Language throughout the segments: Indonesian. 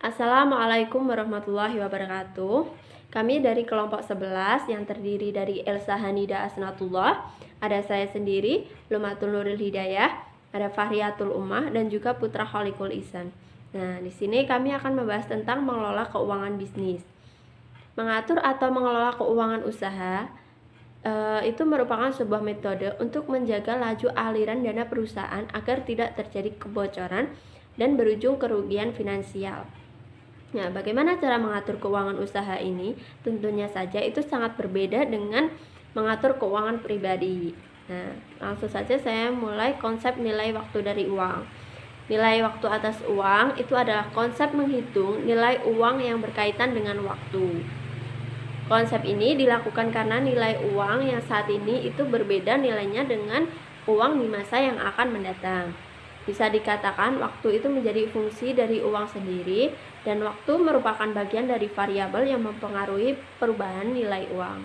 Assalamualaikum warahmatullahi wabarakatuh. Kami dari kelompok 11 yang terdiri dari Elsa Hanida Asnatullah, ada saya sendiri, Lumatul Nuril Hidayah, ada Fahriyatul Ummah, dan juga Putra Kholikul Ihsan. Nah, di sini kami akan membahas tentang mengelola keuangan bisnis. Mengatur atau mengelola keuangan usaha itu merupakan sebuah metode untuk menjaga laju aliran dana perusahaan agar tidak terjadi kebocoran dan berujung kerugian finansial. Nah, bagaimana cara mengatur keuangan usaha ini? Tentunya saja itu sangat berbeda dengan mengatur keuangan pribadi. Nah, langsung saja saya mulai konsep nilai waktu dari uang. Nilai waktu atas uang itu adalah konsep menghitung nilai uang yang berkaitan dengan waktu. Konsep ini dilakukan karena nilai uang yang saat ini itu berbeda nilainya dengan uang di masa yang akan mendatang. Bisa dikatakan waktu itu menjadi fungsi dari uang sendiri dan waktu merupakan bagian dari variabel yang mempengaruhi perubahan nilai uang.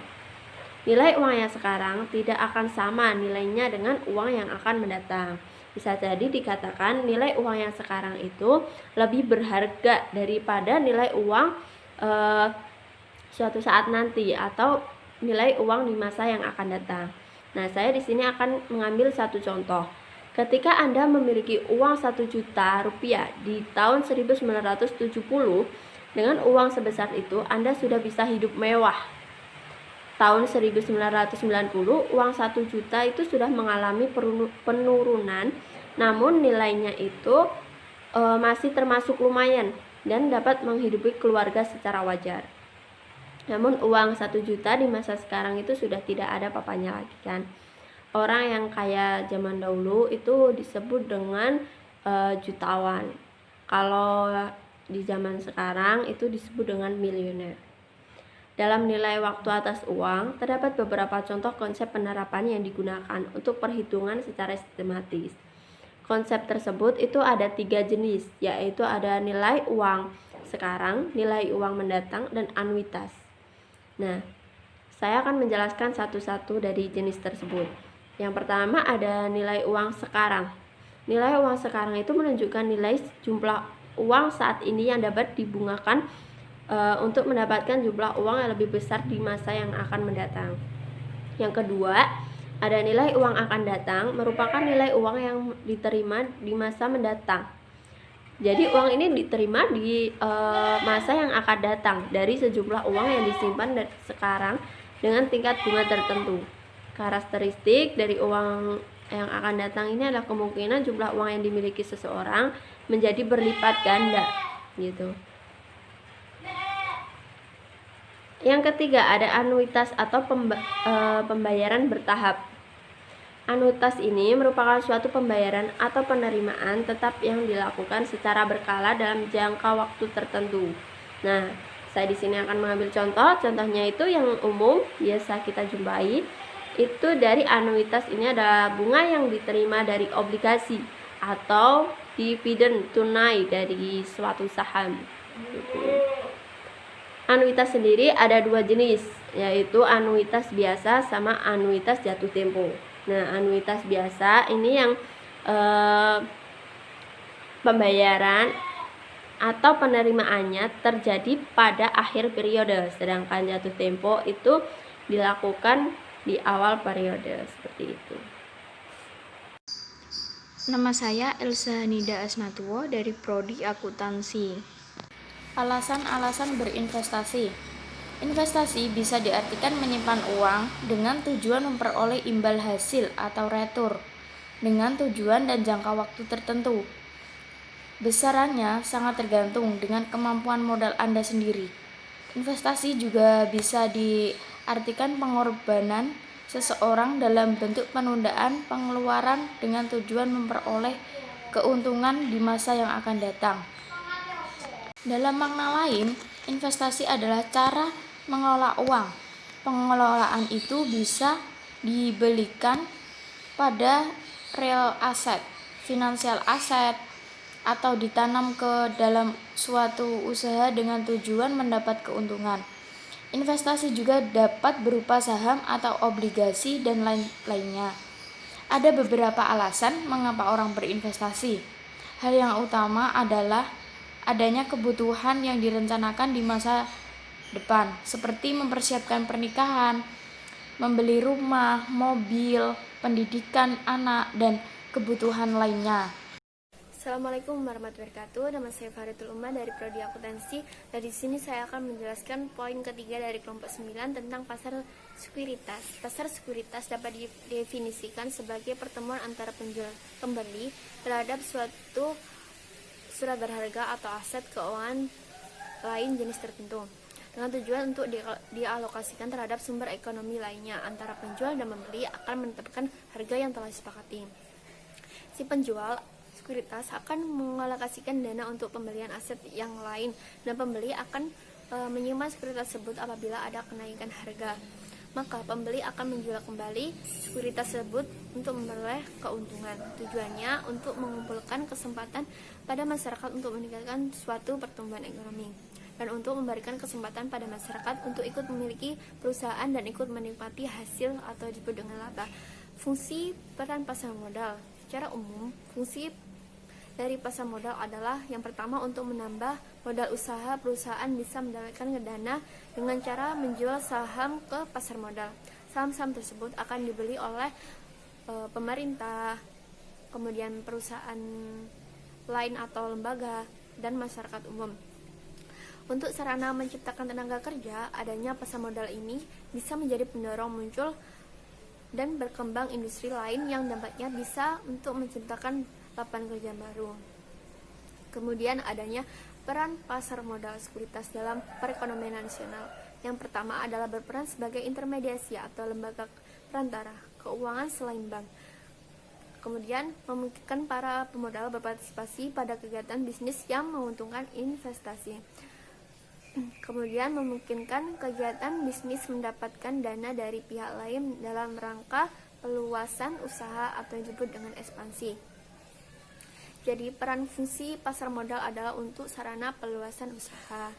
Nilai uang yang sekarang tidak akan sama nilainya dengan uang yang akan mendatang. Bisa jadi dikatakan nilai uang yang sekarang itu lebih berharga daripada nilai uang suatu saat nanti atau nilai uang di masa yang akan datang. Nah, saya di sini akan mengambil satu contoh. Ketika Anda memiliki uang 1 juta rupiah di tahun 1970, dengan uang sebesar itu Anda sudah bisa hidup mewah. Tahun 1990, uang 1 juta itu sudah mengalami penurunan, namun nilainya itu masih termasuk lumayan dan dapat menghidupi keluarga secara wajar. Namun uang 1 juta di masa sekarang itu sudah tidak ada papanya lagi kan. Orang yang kaya zaman dahulu itu disebut dengan jutawan. Kalau di zaman sekarang itu disebut dengan miliuner. Dalam nilai waktu atas uang, terdapat beberapa contoh konsep penerapan yang digunakan untuk perhitungan secara sistematis. Konsep tersebut itu ada 3 jenis, yaitu ada nilai uang sekarang, nilai uang mendatang, dan anuitas. Nah, saya akan menjelaskan satu-satu dari jenis tersebut. Yang pertama ada nilai uang sekarang. Nilai uang sekarang itu menunjukkan nilai jumlah uang saat ini yang dapat dibungakan untuk mendapatkan jumlah uang yang lebih besar di masa yang akan mendatang. Yang kedua, ada nilai uang akan datang, merupakan nilai uang yang diterima di masa mendatang. Jadi uang ini diterima di masa yang akan datang dari sejumlah uang yang disimpan sekarang dengan tingkat bunga tertentu. Karakteristik dari uang yang akan datang ini adalah kemungkinan jumlah uang yang dimiliki seseorang menjadi berlipat ganda gitu. Yang ketiga ada anuitas atau pembayaran bertahap. Anuitas ini merupakan suatu pembayaran atau penerimaan tetap yang dilakukan secara berkala dalam jangka waktu tertentu. Nah, saya di sini akan mengambil contoh. Contohnya itu yang umum biasa kita jumpai. Itu dari anuitas ini ada bunga yang diterima dari obligasi atau dividen tunai dari suatu saham. Anuitas sendiri ada 2 jenis, yaitu anuitas biasa sama anuitas jatuh tempo. Nah, anuitas biasa ini yang pembayaran atau penerimaannya terjadi pada akhir periode, sedangkan jatuh tempo itu dilakukan di awal periode, seperti itu. Nama saya Elsa Hanida Asnatullah dari Prodi Akuntansi. Alasan-alasan berinvestasi. Investasi bisa diartikan menyimpan uang dengan tujuan memperoleh imbal hasil atau retur dengan tujuan dan jangka waktu tertentu. Besarannya sangat tergantung dengan kemampuan modal Anda sendiri. Investasi juga bisa diartikan pengorbanan seseorang dalam bentuk penundaan pengeluaran dengan tujuan memperoleh keuntungan di masa yang akan datang. Dalam makna lain, investasi adalah cara mengelola uang. Pengelolaan itu bisa dibelikan pada real asset, financial asset, atau ditanam ke dalam suatu usaha dengan tujuan mendapat keuntungan. Investasi juga dapat berupa saham atau obligasi dan lain-lainnya. Ada beberapa alasan mengapa orang berinvestasi. Hal yang utama adalah adanya kebutuhan yang direncanakan di masa depan, seperti mempersiapkan pernikahan, membeli rumah, mobil, pendidikan anak, dan kebutuhan lainnya. Assalamualaikum warahmatullahi wabarakatuh. Nama saya Faritul Umar dari Prodi Akuntansi. Dan di sini saya akan menjelaskan poin ketiga dari kelompok 9 tentang pasar sekuritas. Pasar sekuritas dapat didefinisikan sebagai pertemuan antara penjual pembeli terhadap suatu surat berharga atau aset keuangan lain jenis tertentu dengan tujuan untuk dialokasikan terhadap sumber ekonomi lainnya. Antara penjual dan pembeli akan menetapkan harga yang telah disepakati. Si penjual sekuritas akan mengalokasikan dana untuk pembelian aset yang lain dan pembeli akan menyimpan sekuritas tersebut apabila ada kenaikan harga. Maka pembeli akan menjual kembali sekuritas tersebut untuk memperoleh keuntungan. Tujuannya untuk mengumpulkan kesempatan pada masyarakat untuk meningkatkan suatu pertumbuhan ekonomi dan untuk memberikan kesempatan pada masyarakat untuk ikut memiliki perusahaan dan ikut menikmati hasil atau disebut dengan laba. Fungsi peran pasar modal. Secara umum, fungsi dari pasar modal adalah yang pertama untuk menambah modal usaha. Perusahaan bisa mendapatkan dana dengan cara menjual saham ke pasar modal. Saham-saham tersebut akan dibeli oleh pemerintah, kemudian perusahaan lain atau lembaga, dan masyarakat umum. Untuk sarana menciptakan tenaga kerja, adanya pasar modal ini bisa menjadi pendorong muncul dan berkembang industri lain yang dampaknya bisa untuk menciptakan lapangan kerja baru. Kemudian adanya peran pasar modal sekuritas dalam perekonomian nasional. Yang pertama adalah berperan sebagai intermediasi atau lembaga perantara keuangan selain bank. Kemudian memungkinkan para pemodal berpartisipasi pada kegiatan bisnis yang menguntungkan investasi. Kemudian memungkinkan kegiatan bisnis mendapatkan dana dari pihak lain dalam rangka peluasan usaha atau yang disebut dengan ekspansi. Jadi peran fungsi pasar modal adalah untuk sarana peluasan usaha.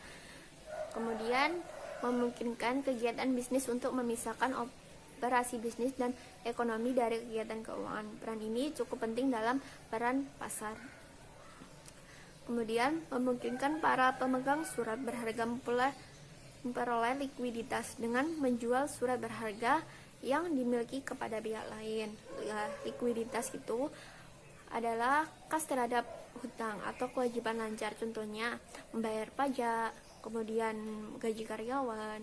Kemudian memungkinkan kegiatan bisnis untuk memisahkan operasi bisnis dan ekonomi dari kegiatan keuangan. Peran ini cukup penting dalam peran pasar. Kemudian memungkinkan para pemegang surat berharga memperoleh likuiditas dengan menjual surat berharga yang dimiliki kepada pihak lain. Likuiditas itu adalah kas terhadap hutang atau kewajiban lancar, contohnya membayar pajak, kemudian gaji karyawan,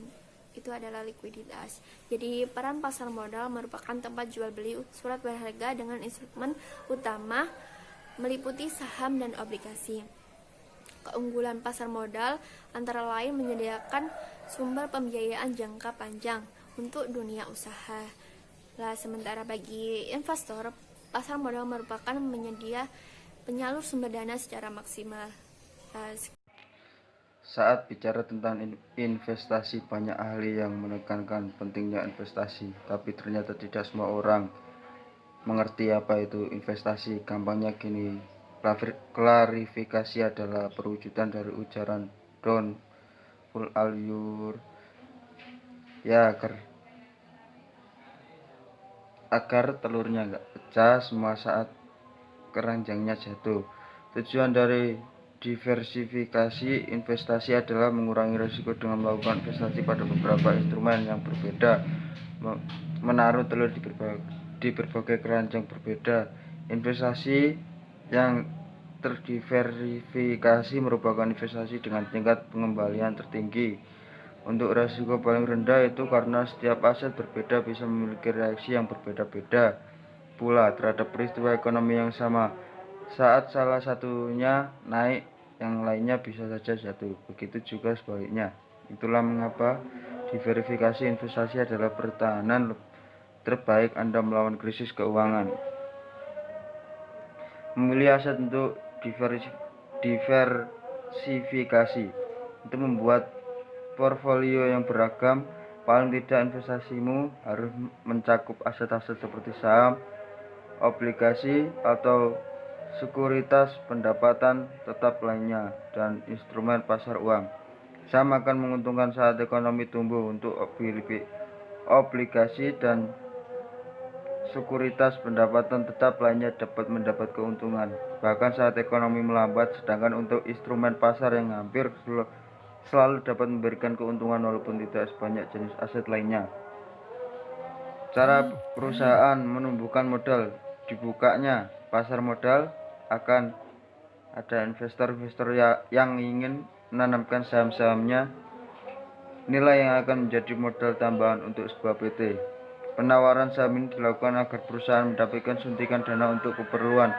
itu adalah likuiditas. Jadi peran pasar modal merupakan tempat jual beli surat berharga dengan instrumen utama meliputi saham dan obligasi. Keunggulan pasar modal antara lain menyediakan sumber pembiayaan jangka panjang untuk dunia usaha. Sementara bagi investor, pasar modal merupakan penyalur sumber dana secara maksimal. Saat bicara tentang investasi, banyak ahli yang menekankan pentingnya investasi, tapi ternyata tidak semua orang mengerti apa itu investasi. Gampangnya gini, klarifikasi adalah perwujudan dari ujaran Don Full Alyur ya agar telurnya nggak pecah semua saat keranjangnya jatuh. Tujuan dari diversifikasi investasi adalah mengurangi risiko dengan melakukan investasi pada beberapa instrumen yang berbeda, menaruh telur di berbagai keranjang berbeda. Investasi yang terdiversifikasi merupakan investasi dengan tingkat pengembalian tertinggi. Untuk risiko paling rendah itu karena setiap aset berbeda bisa memiliki reaksi yang berbeda-beda pula terhadap peristiwa ekonomi yang sama. Saat salah satunya naik, yang lainnya bisa saja jatuh. Begitu juga sebaliknya. Itulah mengapa diversifikasi investasi adalah pertahanan terbaik Anda melawan krisis keuangan. Memilih aset untuk diversifikasi itu membuat portfolio yang beragam. Paling tidak investasimu harus mencakup aset-aset seperti saham, obligasi atau sekuritas pendapatan tetap lainnya, dan instrumen pasar uang. Saham akan menguntungkan saat ekonomi tumbuh. Untuk obligasi dan sekuritas pendapatan tetap lainnya dapat mendapat keuntungan, bahkan saat ekonomi melambat, sedangkan untuk instrumen pasar yang hampir selalu dapat memberikan keuntungan walaupun tidak sebanyak jenis aset lainnya. Cara perusahaan menumbuhkan modal: dibukanya pasar modal, akan ada investor-investor yang ingin menanamkan saham-sahamnya, nilai yang akan menjadi modal tambahan untuk sebuah PT. Penawaran saham ini dilakukan agar perusahaan mendapatkan suntikan dana untuk keperluan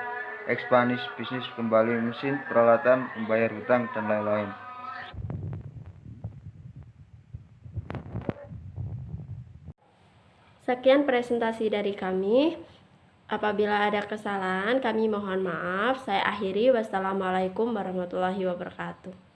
ekspansi bisnis, kembali mesin, peralatan, membayar hutang, dan lain-lain. Sekian presentasi dari kami. Apabila ada kesalahan, kami mohon maaf. Saya akhiri. Wassalamualaikum warahmatullahi wabarakatuh.